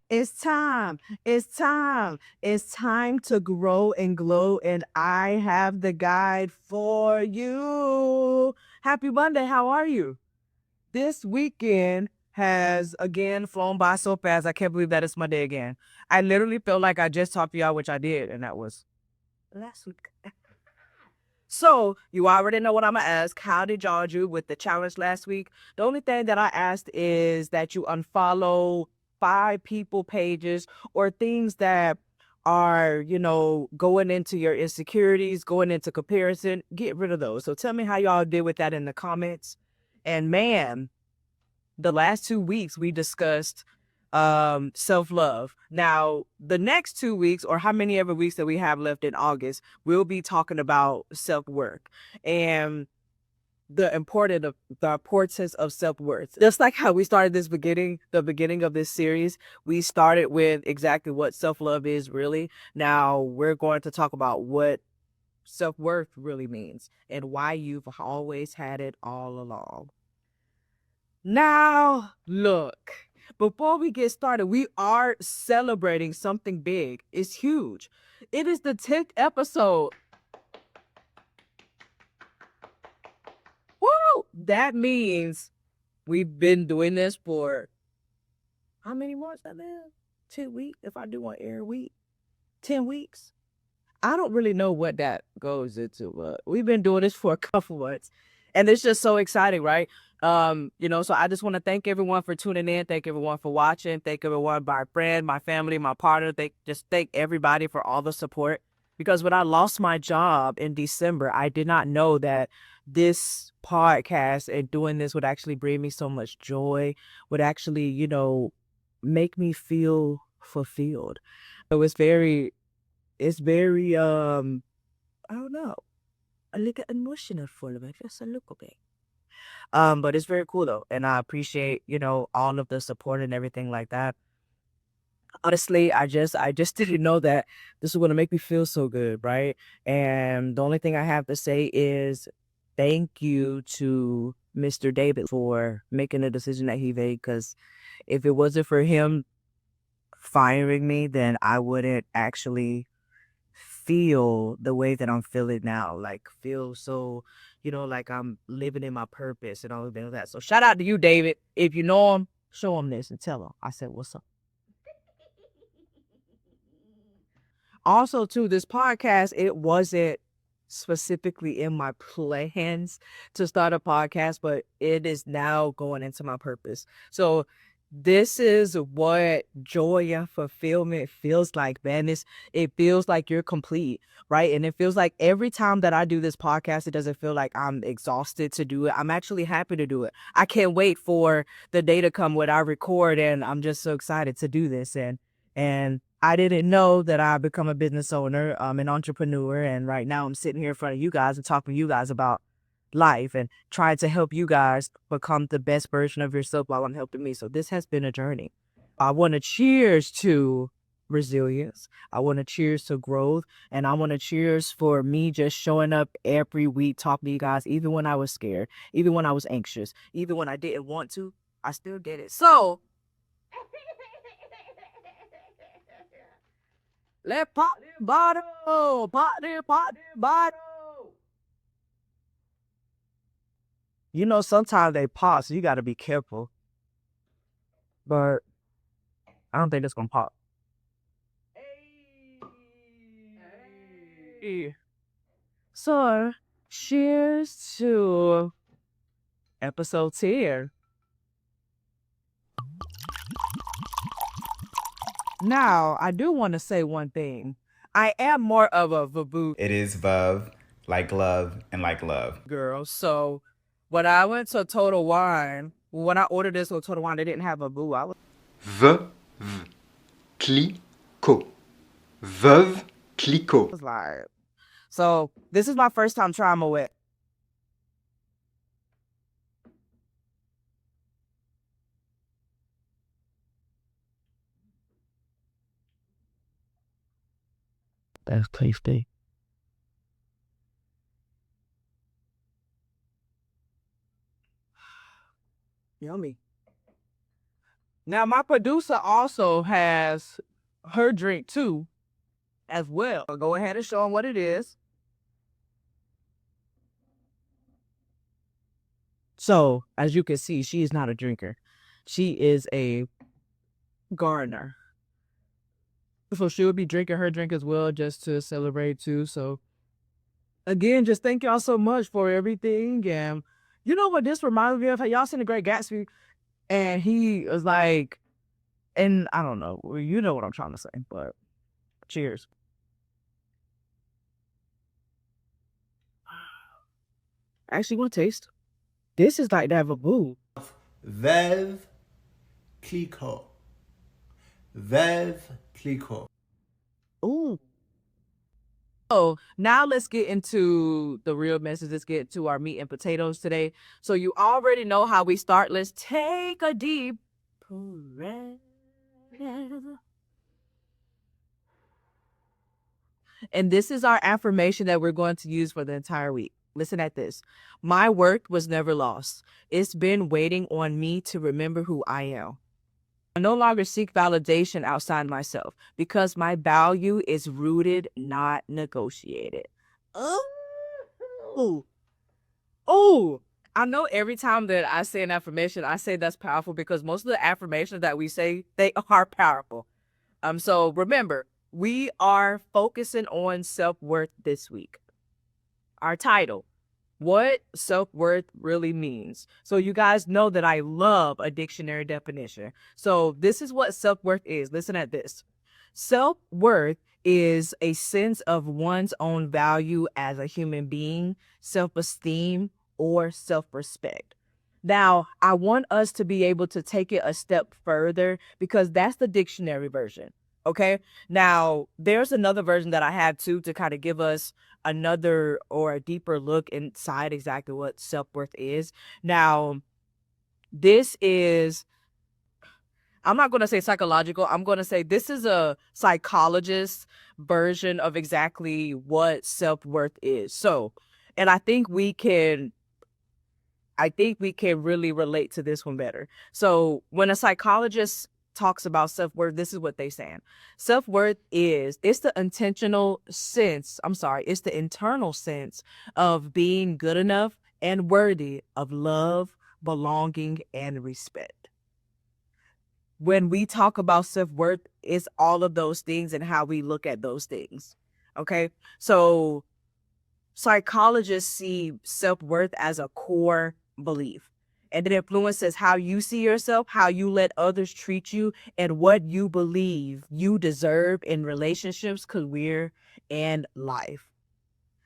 It's time. It's time. It's time to grow and glow. And I have the guide for you. Happy Monday. How are you? This weekend has again flown by so fast. I can't believe that it's Monday again. I literally felt like I just talked to y'all, which I did, and that was last week. So you already know what I'm gonna ask. How did y'all do with the challenge last week? The only thing that I asked is that you unfollow 5 people pages or things that are, going into your insecurities, going into comparison. Get rid of those. So tell me how y'all did with that in the comments. And man, the last 2 weeks we discussed self-love. Now the next 2 weeks, or how many ever weeks that we have left in August, we'll be talking about self-worth and the importance of self-worth. Just like how we started the beginning of this series, we started with exactly what self-love is really. Now we're going to talk about what self-worth really means and why you've always had it all along. Now, look, before we get started, we are celebrating something big. It's huge. It is the 10th episode. Woo! That means we've been doing this for how many months now? 10 weeks? If I do one every week, 10 weeks? I don't really know what that goes into, but we've been doing this for a couple months. And it's just so exciting, right? So I just want to thank everyone for tuning in. Thank everyone for watching. Thank everyone, my friend, my family, my partner. Thank everybody for all the support. Because when I lost my job in December, I did not know that this podcast and doing this would actually bring me so much joy, would actually, make me feel fulfilled. So it's very I don't know, a little emotional for me, just a little bit. But it's very cool though, and I appreciate, all of the support and everything like that. Honestly, I just didn't know that this was gonna make me feel so good, right? And the only thing I have to say is thank you to Mr. David for making the decision that he made, because if it wasn't for him firing me, then I wouldn't actually feel the way that I'm feeling now. Like feel so, like I'm living in my purpose and all of that. So shout out to you, David. If you know him, show him this and tell him I said what's up. Also, too, this podcast, it wasn't specifically in my plans to start a podcast, but it is now going into my purpose. So this is what joy and fulfillment feels like, man. It feels like you're complete, right? And it feels like every time that I do this podcast, it doesn't feel like I'm exhausted to do it. I'm actually happy to do it. I can't wait for the day to come when I record, and I'm just so excited to do this. And I didn't know that I become a business owner, an entrepreneur, and right now I'm sitting here in front of you guys and talking to you guys about life and trying to help you guys become the best version of yourself while I'm helping me. So this has been a journey. I want to cheers to resilience. I want to cheers to growth. And I want to cheers for me just showing up every week, talking to you guys, even when I was scared, even when I was anxious, even when I didn't want to, I still did it. So let's pop the bottle, pop the bottle. Sometimes they pop, so you got to be careful. But I don't think it's gonna pop. Hey. So, cheers to episode 10. Now, I do want to say one thing. I am more of a Vaboot It is Vav, like love, and like love. girl. So, when I went to Total Wine, when I ordered this with Total Wine, they didn't have a boo. I was V, v, clico. Veuve Clicquot. like, so this is my first time trying Moet. That's tasty. Yummy. Now, my producer also has her drink too, as well. I'll go ahead and show them what it is. So, as you can see, she is not a drinker. She is a gardener. So she would be drinking her drink as well just to celebrate too. So again, just thank y'all so much for everything. And you know what this reminds me of? Have y'all seen The Great Gatsby? And he was like, and I don't know, you know what I'm trying to say, but cheers. I actually want to taste. This is like that of a boo. Veuve Clicquot. Veuve Clicquot. Ooh. So now let's get into the real message. Let's get to our meat and potatoes today. So you already know how we start. Let's take a deep breath. And this is our affirmation that we're going to use for the entire week. Listen at this. My worth was never lost. It's been waiting on me to remember who I am. I no longer seek validation outside myself because my value is rooted, not negotiated. Oh, oh. I know every time that I say an affirmation, I say that's powerful because most of the affirmations that we say, they are powerful. So remember, we are focusing on self-worth this week. Our title, what self-worth really means. So you guys know that I love a dictionary definition. So this is what self-worth is. Listen at this. Self-worth is a sense of one's own value as a human being, self-esteem, or self-respect. Now, I want us to be able to take it a step further because that's the dictionary version. Okay. Now, there's another version that I have too to kind of give us another or a deeper look inside exactly what self-worth is. Now, this is, I'm not going to say psychological. I'm going to say this is a psychologist version of exactly what self-worth is. So, and I think we can really relate to this one better. So when a psychologist talks about self-worth, this is what they saying. Self-worth it's the it's the internal sense of being good enough and worthy of love, belonging, and respect. When we talk about self-worth, it's all of those things and how we look at those things. Okay. So psychologists see self-worth as a core belief, and it influences how you see yourself, how you let others treat you, and what you believe you deserve in relationships, career, and life.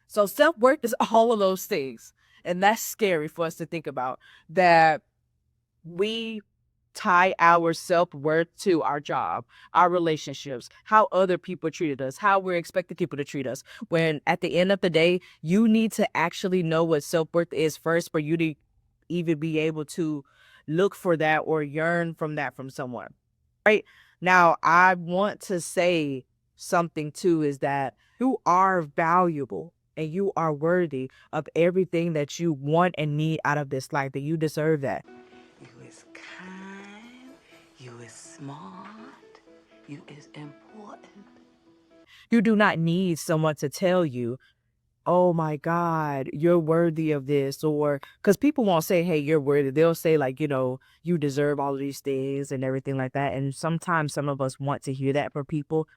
So self-worth is all of those things, and that's scary for us to think about, that we tie our self-worth to our job, our relationships, how other people treated us, how we're expecting people to treat us. When at the end of the day, you need to actually know what self-worth is first for you to even be able to look for that or yearn from that from someone. Right? Now, I want to say something too is that you are valuable and you are worthy of everything that you want and need out of this life, that you deserve that. You is kind, you is smart, you is important. You do not need someone to tell you, oh my God, you're worthy of this. Or because people won't say, hey, you're worthy. They'll say, like, you deserve all of these things and everything like that. And sometimes some of us want to hear that from people.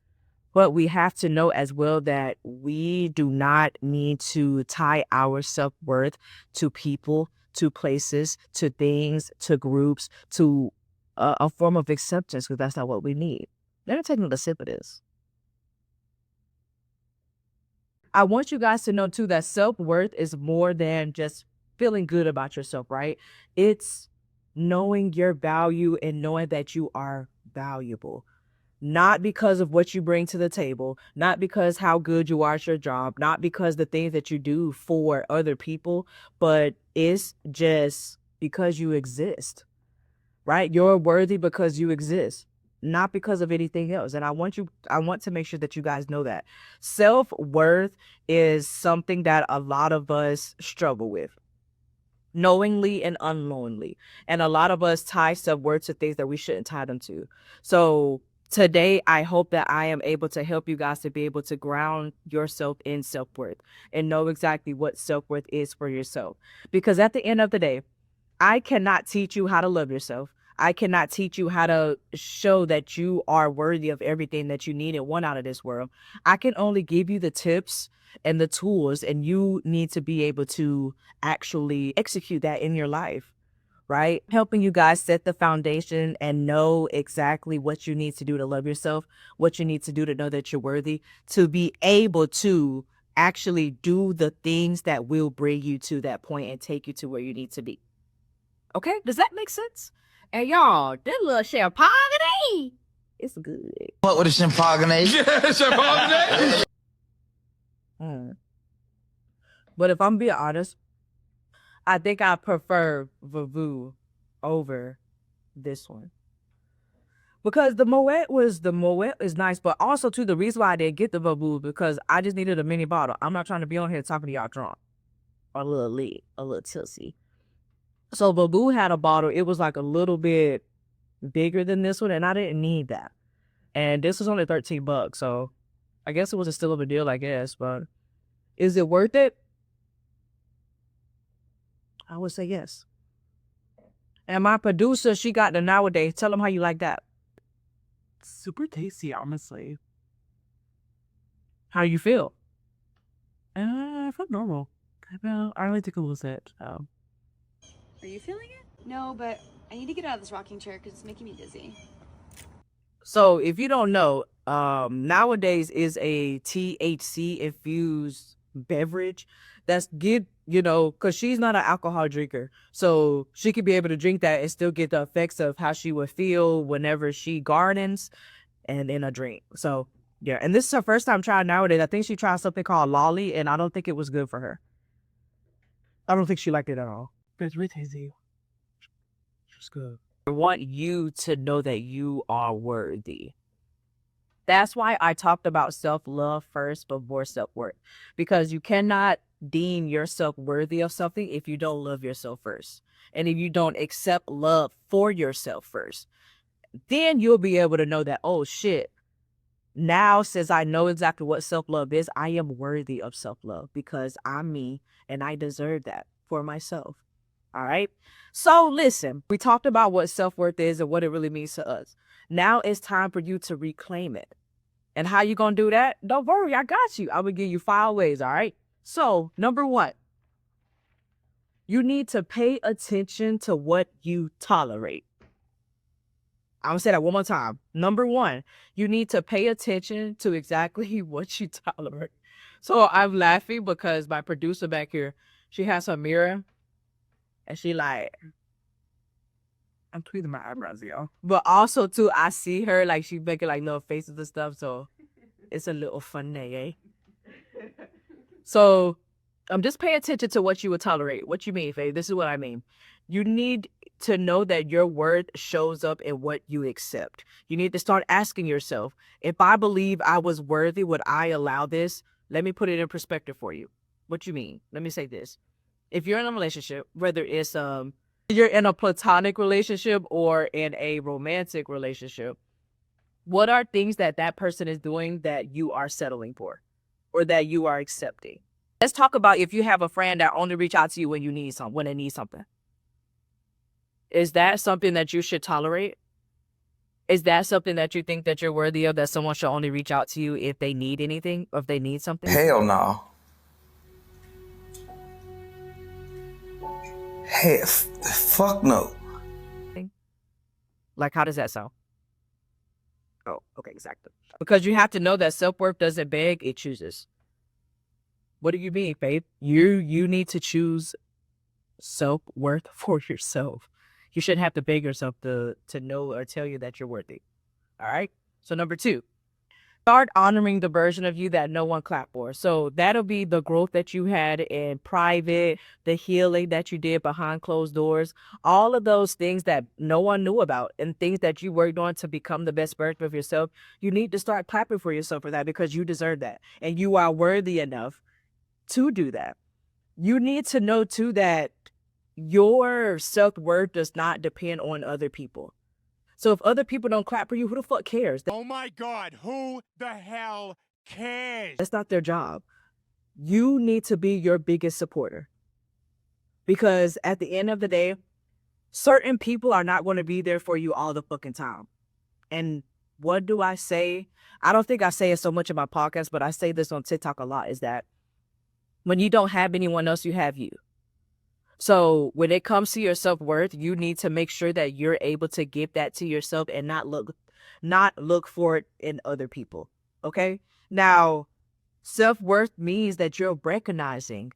But we have to know as well that we do not need to tie our self-worth to people, to places, to things, to groups, to a form of acceptance, because that's not what we need. Let me take another sip of this. I want you guys to know too that self-worth is more than just feeling good about yourself, right? It's knowing your value and knowing that you are valuable. Not because of what you bring to the table, not because how good you are at your job, not because the things that you do for other people, but it's just because you exist, right? You're worthy because you exist, not because of anything else. And I want to make sure that you guys know that self-worth is something that a lot of us struggle with. knowingly and unknowingly. And a lot of us tie self-worth to things that we shouldn't tie them to. So today, I hope that I am able to help you guys to be able to ground yourself in self-worth and know exactly what self-worth is for yourself. Because at the end of the day, I cannot teach you how to love yourself. I cannot teach you how to show that you are worthy of everything that you need and want out of this world. I can only give you the tips and the tools, and you need to be able to actually execute that in your life, right? Helping you guys set the foundation and know exactly what you need to do to love yourself, what you need to do to know that you're worthy, to be able to actually do the things that will bring you to that point and take you to where you need to be. Okay, does that make sense? And y'all, this little champagne, it's good. What with a champagne? Yeah, champagne. But if I'm being honest, I think I prefer Vavoo over this one. Because the Moet is nice, but also too, the reason why I didn't get the Vavoo because I just needed a mini bottle. I'm not trying to be on here talking to y'all drunk or a little lit, a little tipsy. So Vavoo had a bottle. It was like a little bit bigger than this one, and I didn't need that. And this was only $13, so I guess it was still of a deal, I guess. But is it worth it? I would say yes. And my producer, she got the nowadays. Tell them how you like that. Super tasty, honestly. How you feel? I felt normal. I only took a little sip. Are you feeling it? No, but I need to get out of this rocking chair because it's making me dizzy. So if you don't know, nowadays is a THC infused beverage that's good, because she's not an alcohol drinker. So she could be able to drink that and still get the effects of how she would feel whenever she gardens and in a drink. So yeah, and this is her first time trying nowadays. I think she tried something called Lolly, and I don't think it was good for her. I don't think she liked it at all. But it's really tasty. It's good. I want you to know that you are worthy. That's why I talked about self-love first before self-worth, because you cannot deem yourself worthy of something if you don't love yourself first. And if you don't accept love for yourself first, then you'll be able to know that, oh shit, now since I know exactly what self-love is, I am worthy of self-love because I'm me and I deserve that for myself. All right. So listen, we talked about what self-worth is and what it really means to us. Now it's time for you to reclaim it. And how you going to do that? Don't worry, I got you. I will give you 5 ways. All right. So number 1, you need to pay attention to what you tolerate. I'm going to say that one more time. Number 1, you need to pay attention to exactly what you tolerate. So I'm laughing because my producer back here, she has her mirror. And she like, I'm tweezing my eyebrows, y'all. but also too, I see her like she making like little faces and stuff. So it's a little funny, eh? So just pay attention to what you would tolerate. What you mean, Faye? This is what I mean. You need to know that your worth shows up in what you accept. You need to start asking yourself, if I believe I was worthy, would I allow this? Let me put it in perspective for you. What you mean? Let me say this. If you're in a relationship, whether it's you're in a platonic relationship or in a romantic relationship, what are things that that person is doing that you are settling for or that you are accepting? Let's talk about if you have a friend that only reach out to you when you need when they need something. Is that something that you should tolerate? Is that something that you think that you're worthy of, that someone should only reach out to you if they need anything, or if they need something? Hell no. Hey, fuck no. Like, how does that sound? Oh, okay, exactly. Because you have to know that self-worth doesn't beg, it chooses. What do you mean, Faith? You need to choose self-worth for yourself. You shouldn't have to beg yourself to know or tell you that you're worthy. All right? So number 2, start honoring the version of you that no one clapped for. So that'll be the growth that you had in private, the healing that you did behind closed doors, all of those things that no one knew about and things that you worked on to become the best version of yourself. You need to start clapping for yourself for that because you deserve that. And you are worthy enough to do that. You need to know too that your self-worth does not depend on other people. So if other people don't clap for you, who the fuck cares? Oh my God, who the hell cares? That's not their job. You need to be your biggest supporter. Because at the end of the day, certain people are not going to be there for you all the fucking time. And what do I say? I don't think I say it so much in my podcast, but I say this on TikTok a lot, is that when you don't have anyone else, you have you. So when it comes to your self-worth, you need to make sure that you're able to give that to yourself and not look for it in other people. Okay? Now, self-worth means that you're recognizing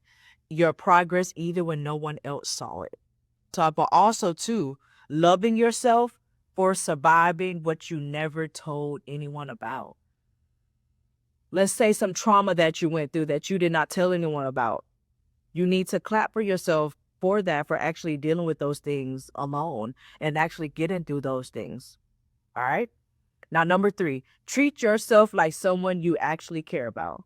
your progress even when no one else saw it. So, but also too, loving yourself for surviving what you never told anyone about. Let's say some trauma that you went through that you did not tell anyone about. You need to clap for yourself for that, for actually dealing with those things alone and actually getting through those things. All right? Now, number 3, treat yourself like someone you actually care about.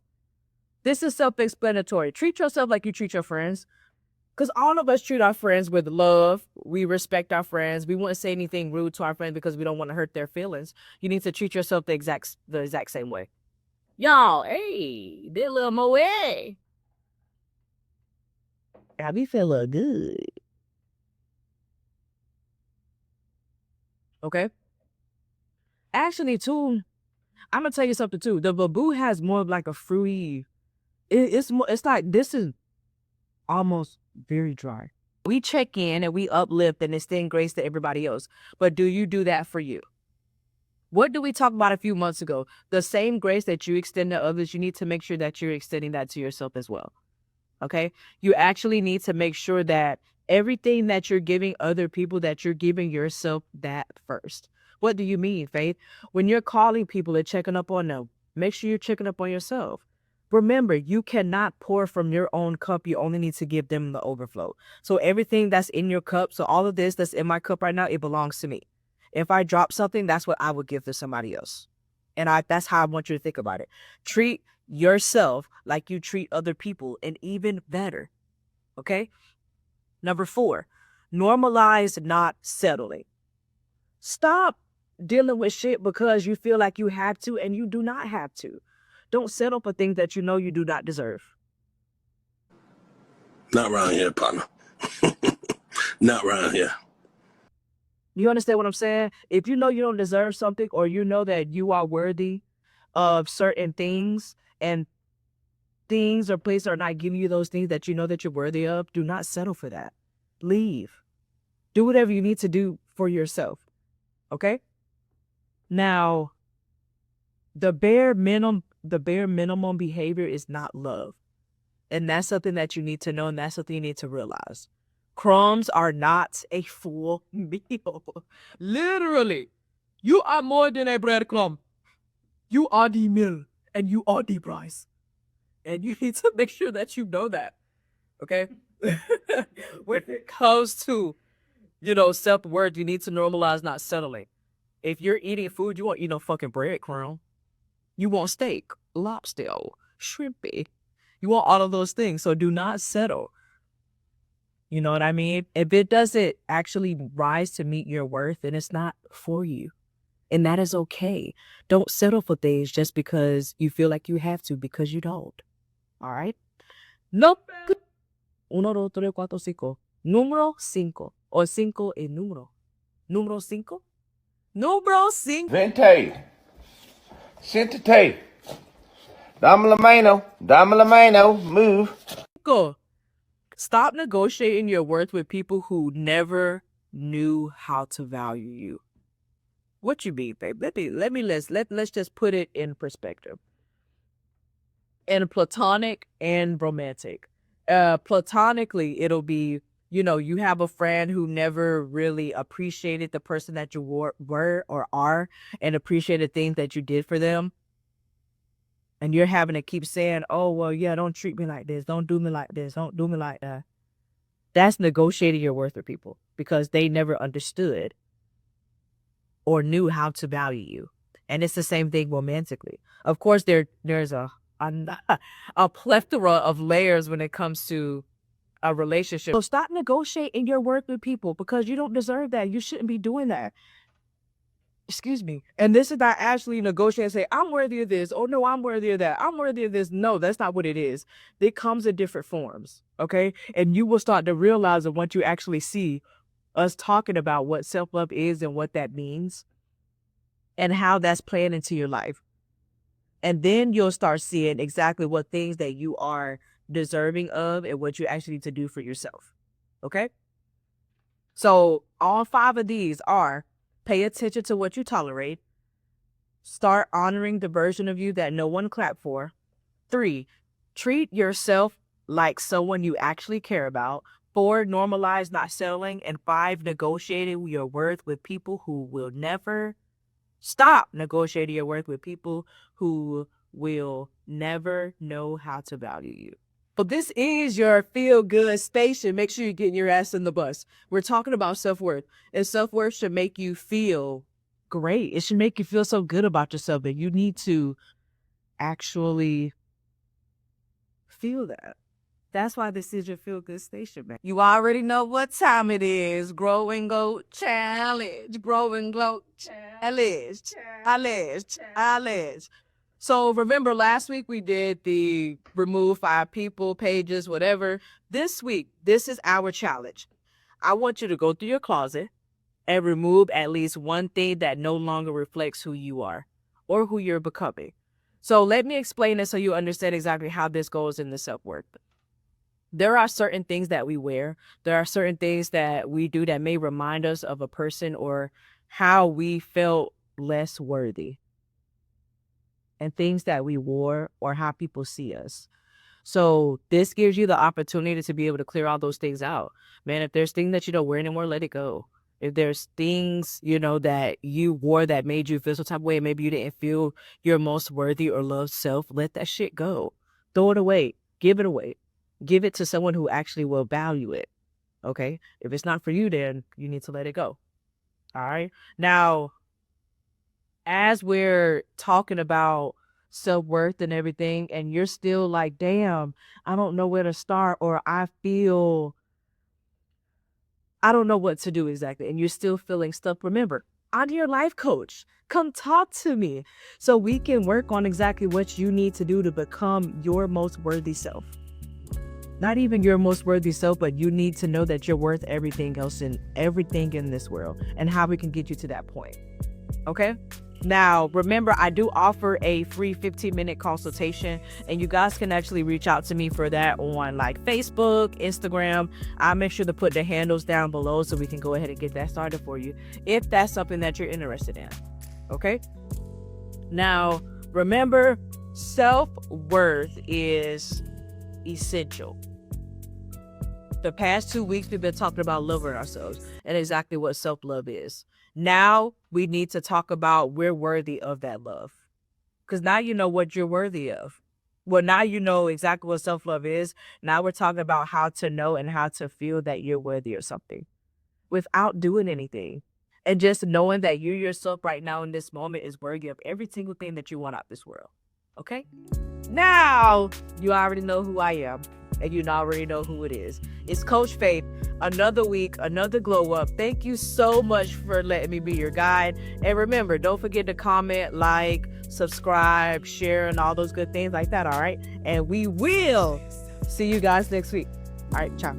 This is self-explanatory. Treat yourself like you treat your friends. Because all of us treat our friends with love. We respect our friends. We wouldn't say anything rude to our friends because we don't want to hurt their feelings. You need to treat yourself the exact same way. Y'all, hey, did a little more, hey. I be feeling good. Okay? Actually, too, I'm going to tell you something, too. The Babu has more of like a fruity... It's like, this is almost very dry. We check in and we uplift and extend grace to everybody else. But do you do that for you? What did we talk about a few months ago? The same grace that you extend to others, you need to make sure that you're extending that to yourself as well. Okay? You actually need to make sure that everything that you're giving other people, that you're giving yourself that first. What do you mean, Faith? When you're calling people and checking up on them, make sure you're checking up on yourself. Remember, you cannot pour from your own cup. You only need to give them the overflow. So everything that's in your cup, so all of this that's in my cup right now, it belongs to me. If I drop something, that's what I would give to somebody else. And that's how I want you to think about it. Treat yourself like you treat other people, and even better. Okay? Number 4, normalize not settling. Stop dealing with shit because you feel like you have to, and you do not have to. Don't settle for things that you know you do not deserve. Not around here, partner. Not around here. You understand what I'm saying? If you know you don't deserve something, or you know that you are worthy of certain things, and things or places are not giving you those things that you know that you're worthy of, do not settle for that. Leave. Do whatever you need to do for yourself. Okay? Now, the bare minimum behavior is not love. And that's something that you need to know, and that's something you need to realize. Crumbs are not a full meal. Literally, you are more than a breadcrumb. You are the meal, and you are the prize. And you need to make sure that you know that. Okay? When it comes to, self-worth, you need to normalize not settling. If you're eating food, you won't eat no fucking breadcrumb. You want steak, lobster, shrimpy. You want all of those things. So do not settle. You know what I mean? If it doesn't actually rise to meet your worth, then it's not for you. And that is okay. Don't settle for things just because you feel like you have to, because you don't. All right? Nope. 1, 2, 3, 4, 5. Número 5. O 5 es número. Número 5? Número 5. Vente. Siéntate. Dame la mano. Move. Stop negotiating your worth with people who never knew how to value you. What you mean, babe? Let's just put it in perspective. In platonic and romantic. Platonically, it'll be, you have a friend who never really appreciated the person that you were or are, and appreciated things that you did for them. And you're having to keep saying, oh, well, yeah, don't treat me like this. Don't do me like this. Don't do me like that. That's negotiating your worth with people because they never understood or knew how to value you. And it's the same thing romantically. Of course, there's a plethora of layers when it comes to a relationship. So stop negotiating your worth with people because you don't deserve that. You shouldn't be doing that. Excuse me. And this is not actually negotiate and say, I'm worthy of this. Oh, no, I'm worthy of that. I'm worthy of this. No, that's not what it is. It comes in different forms. Okay. And you will start to realize that once you actually see us talking about what self-love is and what that means and how that's playing into your life. And then you'll start seeing exactly what things that you are deserving of and what you actually need to do for yourself. Okay. So all 5 of these are: pay attention to what you tolerate. Start honoring the version of you that no one clapped for. 3, treat yourself like someone you actually care about. 4, normalize not settling. And 5, negotiating your worth with people who will never stop negotiating your worth with people who will never know how to value you. But this is your feel-good station. Make sure you're getting your ass in the bus. We're talking about self-worth, and self-worth should make you feel great. It should make you feel so good about yourself that you need to actually feel that. That's why this is your feel-good station, man. You already know what time it is. Grow and Go Challenge. Grow and Glow Challenge. Challenge. So remember last week we did the remove 5 people, pages, whatever. This week, this is our challenge. I want you to go through your closet and remove at least one thing that no longer reflects who you are or who you're becoming. So let me explain it so you understand exactly how this goes in the self-worth. There are certain things that we wear. There are certain things that we do that may remind us of a person or how we felt less worthy, and things that we wore or how people see us. So this gives you the opportunity to be able to clear all those things out. Man, if there's things that you don't wear anymore, let it go. If there's things, that you wore that made you feel some type of way, maybe you didn't feel your most worthy or loved self, let that shit go. Throw it away. Give it away. Give it to someone who actually will value it. Okay? If it's not for you, then you need to let it go. All right? Now, as we're talking about self-worth and everything, and you're still like, damn, I don't know where to start, or I don't know what to do exactly, and you're still feeling stuck, remember, I'm your life coach. Come talk to me so we can work on exactly what you need to do to become your most worthy self. Not even your most worthy self, but you need to know that you're worth everything else and everything in this world, and how we can get you to that point. Okay? Now, remember, I do offer a free 15-minute consultation, and you guys can actually reach out to me for that on like Facebook, Instagram. I'll make sure to put the handles down below so we can go ahead and get that started for you if that's something that you're interested in. Okay? Now, remember, self-worth is essential. The past 2 weeks, we've been talking about loving ourselves and exactly what self-love is. Now we need to talk about we're worthy of that love. Because now you know what you're worthy of. Well, now you know exactly what self-love is. Now we're talking about how to know and how to feel that you're worthy of something without doing anything. And just knowing that you yourself right now in this moment is worthy of every single thing that you want out this world. Okay? Now you already know who I am. And you already know who it is. It's Coach Faith. Another week, another glow up. Thank you so much for letting me be your guide. And remember, don't forget to comment, like, subscribe, share, and all those good things like that, all right? And we will see you guys next week. All right, ciao.